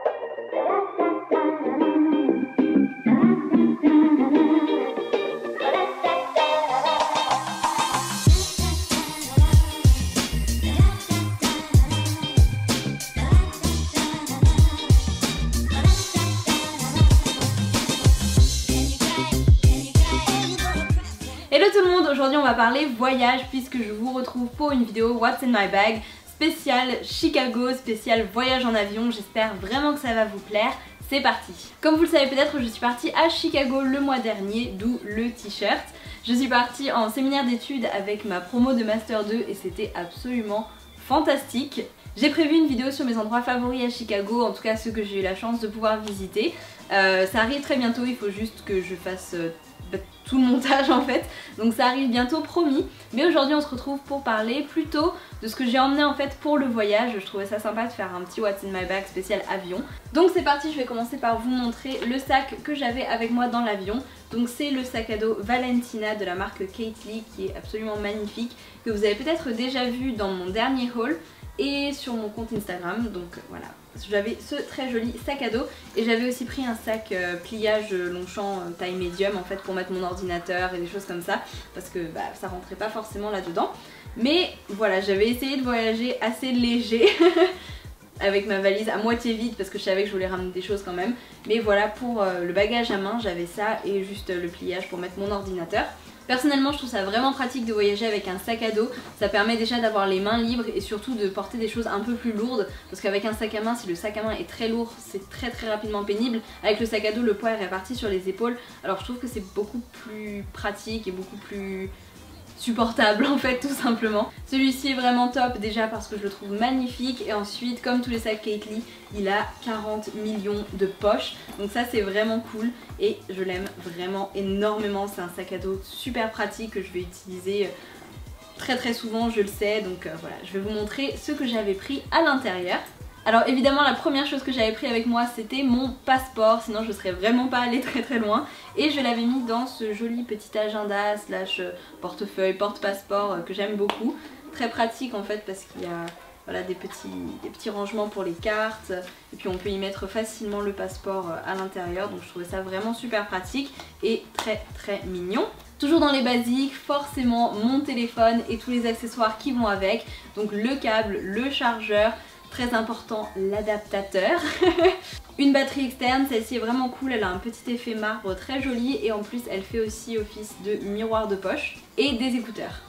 Hello tout le monde, aujourd'hui on va parler voyage puisque je vous retrouve pour une vidéo What's in my bag spéciale Chicago, spéciale voyage en avion. J'espère vraiment que ça va vous plaire. C'est parti. Comme vous le savez peut-être, je suis partie à Chicago le mois dernier, d'où le t-shirt. Je suis partie en séminaire d'études avec ma promo de Master 2 et c'était absolument fantastique. J'ai prévu une vidéo sur mes endroits favoris à Chicago, en tout cas ceux que j'ai eu la chance de pouvoir visiter. Ça arrive très bientôt, il faut juste que je fasse tout le montage en fait, donc ça arrive bientôt, promis. Mais aujourd'hui on se retrouve pour parler plutôt de ce que j'ai emmené en fait pour le voyage. Je trouvais ça sympa de faire un petit What's in my bag spécial avion. Donc c'est parti, je vais commencer par vous montrer le sac que j'avais avec moi dans l'avion. Donc c'est le sac à dos Valentina de la marque Kate Lee qui est absolument magnifique, que vous avez peut-être déjà vu dans mon dernier haul et sur mon compte Instagram. Donc voilà, j'avais ce très joli sac à dos et j'avais aussi pris un sac pliage Longchamp taille médium en fait pour mettre mon ordinateur et des choses comme ça parce que ça rentrait pas forcément là-dedans. Mais voilà, j'avais essayé de voyager assez léger avec ma valise à moitié vide parce que je savais que je voulais ramener des choses quand même. Mais voilà, pour le bagage à main j'avais ça et juste le pliage pour mettre mon ordinateur. Personnellement je trouve ça vraiment pratique de voyager avec un sac à dos, ça permet déjà d'avoir les mains libres et surtout de porter des choses un peu plus lourdes parce qu'avec un sac à main, si le sac à main est très lourd, c'est très rapidement pénible. Avec le sac à dos, le poids est réparti sur les épaules, alors je trouve que c'est beaucoup plus pratique et beaucoup plus supportable en fait, tout simplement. Celui-ci est vraiment top déjà parce que je le trouve magnifique et ensuite comme tous les sacs Kate Lee, il a 40 millions de poches, donc ça c'est vraiment cool et je l'aime vraiment énormément. C'est un sac à dos super pratique que je vais utiliser très souvent, je le sais. Donc voilà, je vais vous montrer ce que j'avais pris à l'intérieur. Alors évidemment la première chose que j'avais pris avec moi c'était mon passeport, sinon je serais vraiment pas allée très loin. Et je l'avais mis dans ce joli petit agenda slash portefeuille, porte-passeport que j'aime beaucoup. Très pratique en fait parce qu'il y a voilà, des petits rangements pour les cartes. Et puis on peut y mettre facilement le passeport à l'intérieur. Donc je trouvais ça vraiment super pratique et très mignon. Toujours dans les basiques, forcément mon téléphone et tous les accessoires qui vont avec. Donc le câble, le chargeur. Très important, l'adaptateur. Une batterie externe, celle-ci est vraiment cool, elle a un petit effet marbre très joli et en plus elle fait aussi office de miroir de poche et des écouteurs.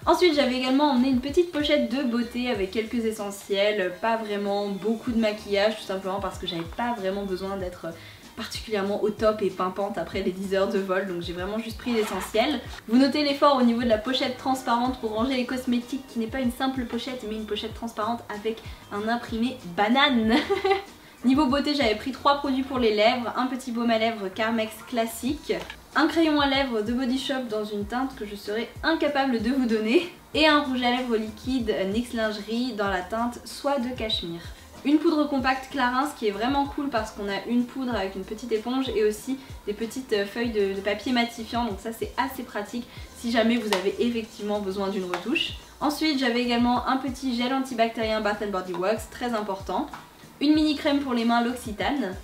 Ensuite j'avais également emmené une petite pochette de beauté avec quelques essentiels, pas vraiment beaucoup de maquillage tout simplement parce que j'avais pas vraiment besoin d'être particulièrement au top et pimpante après les 10 heures de vol, donc j'ai vraiment juste pris l'essentiel. Vous notez l'effort au niveau de la pochette transparente pour ranger les cosmétiques qui n'est pas une simple pochette mais une pochette transparente avec un imprimé banane. Niveau beauté j'avais pris 3 produits pour les lèvres, un petit baume à lèvres Carmex classique, un crayon à lèvres de Body Shop dans une teinte que je serais incapable de vous donner et un rouge à lèvres liquide NYX Lingerie dans la teinte soie de cachemire. Une poudre compacte Clarins qui est vraiment cool parce qu'on a une poudre avec une petite éponge et aussi des petites feuilles de papier matifiant, donc ça c'est assez pratique si jamais vous avez effectivement besoin d'une retouche. Ensuite j'avais également un petit gel antibactérien Bath & Body Works, très important. Une mini crème pour les mains L'Occitane.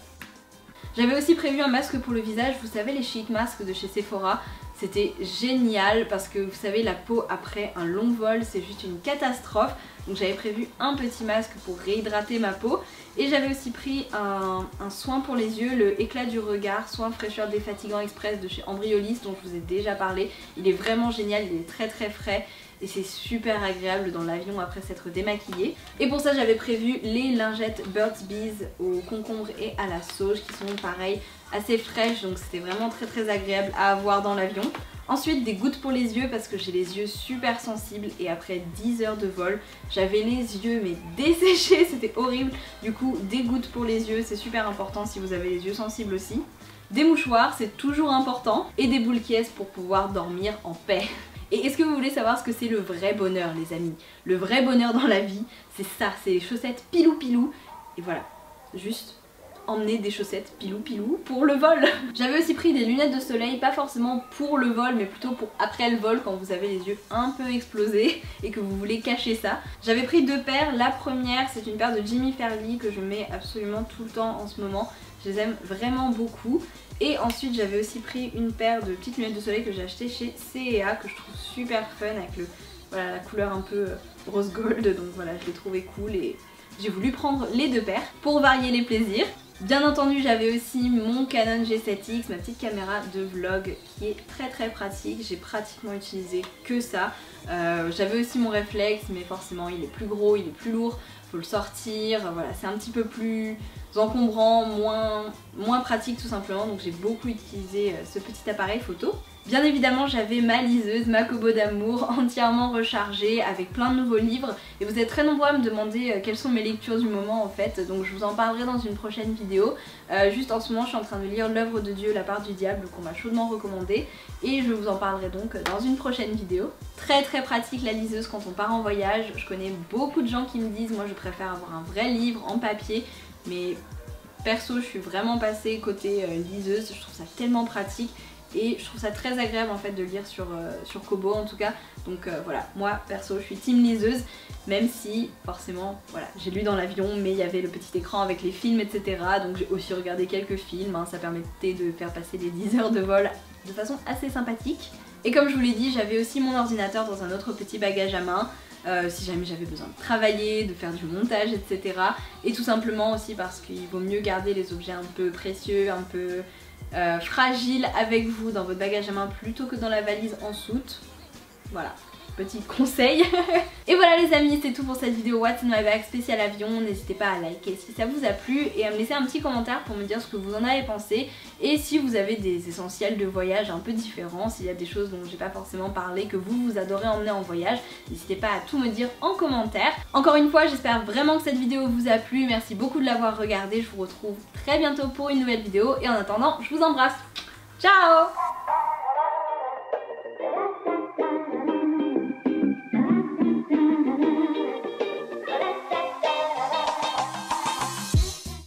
J'avais aussi prévu un masque pour le visage, vous savez les chic masques de chez Sephora. C'était génial parce que vous savez la peau après un long vol c'est juste une catastrophe. Donc j'avais prévu un petit masque pour réhydrater ma peau. Et j'avais aussi pris un soin pour les yeux, le éclat du regard, soin fraîcheur défatigant express de chez Embryolisse dont je vous ai déjà parlé. Il est vraiment génial, il est très frais et c'est super agréable dans l'avion après s'être démaquillé. Et pour ça j'avais prévu les lingettes Burt's Bees au concombre et à la sauge qui sont pareil assez fraîches, donc c'était vraiment très agréable à avoir dans l'avion. Ensuite des gouttes pour les yeux parce que j'ai les yeux super sensibles et après 10 heures de vol j'avais les yeux mais desséchés, c'était horrible. Du coup des gouttes pour les yeux c'est super important si vous avez les yeux sensibles aussi. Des mouchoirs c'est toujours important et des boules caisses pour pouvoir dormir en paix. Et est-ce que vous voulez savoir ce que c'est le vrai bonheur les amis? Le vrai bonheur dans la vie c'est ça, c'est les chaussettes pilou pilou et voilà, juste emmener des chaussettes pilou pilou pour le vol. J'avais aussi pris des lunettes de soleil, pas forcément pour le vol mais plutôt pour après le vol quand vous avez les yeux un peu explosés et que vous voulez cacher ça. J'avais pris 2 paires, la première c'est une paire de Jimmy Fairley que je mets absolument tout le temps en ce moment, je les aime vraiment beaucoup. Et ensuite j'avais aussi pris une paire de petites lunettes de soleil que j'ai acheté chez C&A que je trouve super fun avec voilà, la couleur un peu rose gold, donc voilà je l'ai trouvé cool et j'ai voulu prendre les 2 paires pour varier les plaisirs. Bien entendu j'avais aussi mon Canon G7X, ma petite caméra de vlog qui est très pratique, j'ai pratiquement utilisé que ça. J'avais aussi mon réflexe mais forcément il est plus gros, il est plus lourd, faut le sortir, voilà c'est un petit peu plus encombrant, moins pratique tout simplement, donc j'ai beaucoup utilisé ce petit appareil photo. Bien évidemment j'avais ma liseuse, ma Kobo d'amour entièrement rechargée avec plein de nouveaux livres et vous êtes très nombreux à me demander quelles sont mes lectures du moment en fait, donc je vous en parlerai dans une prochaine vidéo. Juste en ce moment je suis en train de lire L'œuvre de Dieu, la part du diable qu'on m'a chaudement recommandé et je vous en parlerai donc dans une prochaine vidéo. Très pratique la liseuse quand on part en voyage, je connais beaucoup de gens qui me disent moi je préfère avoir un vrai livre en papier mais perso je suis vraiment passée côté liseuse, je trouve ça tellement pratique. Et je trouve ça très agréable en fait de lire sur Kobo en tout cas. Donc voilà, moi perso je suis team liseuse. Même si forcément voilà, j'ai lu dans l'avion mais il y avait le petit écran avec les films etc. Donc j'ai aussi regardé quelques films, hein, ça permettait de faire passer les 10 heures de vol de façon assez sympathique. Et comme je vous l'ai dit, j'avais aussi mon ordinateur dans un autre petit bagage à main. Si jamais j'avais besoin de travailler, de faire du montage etc. Et tout simplement aussi parce qu'il vaut mieux garder les objets un peu précieux, un peu fragile avec vous dans votre bagage à main plutôt que dans la valise en soute. Voilà, petit conseil. Et voilà les amis, c'est tout pour cette vidéo What's in my bag spécial avion. N'hésitez pas à liker si ça vous a plu et à me laisser un petit commentaire pour me dire ce que vous en avez pensé et si vous avez des essentiels de voyage un peu différents, s'il y a des choses dont j'ai pas forcément parlé que vous adorez emmener en voyage, n'hésitez pas à tout me dire en commentaire. Encore une fois, j'espère vraiment que cette vidéo vous a plu, merci beaucoup de l'avoir regardée, je vous retrouve très bientôt pour une nouvelle vidéo et en attendant, je vous embrasse. Ciao!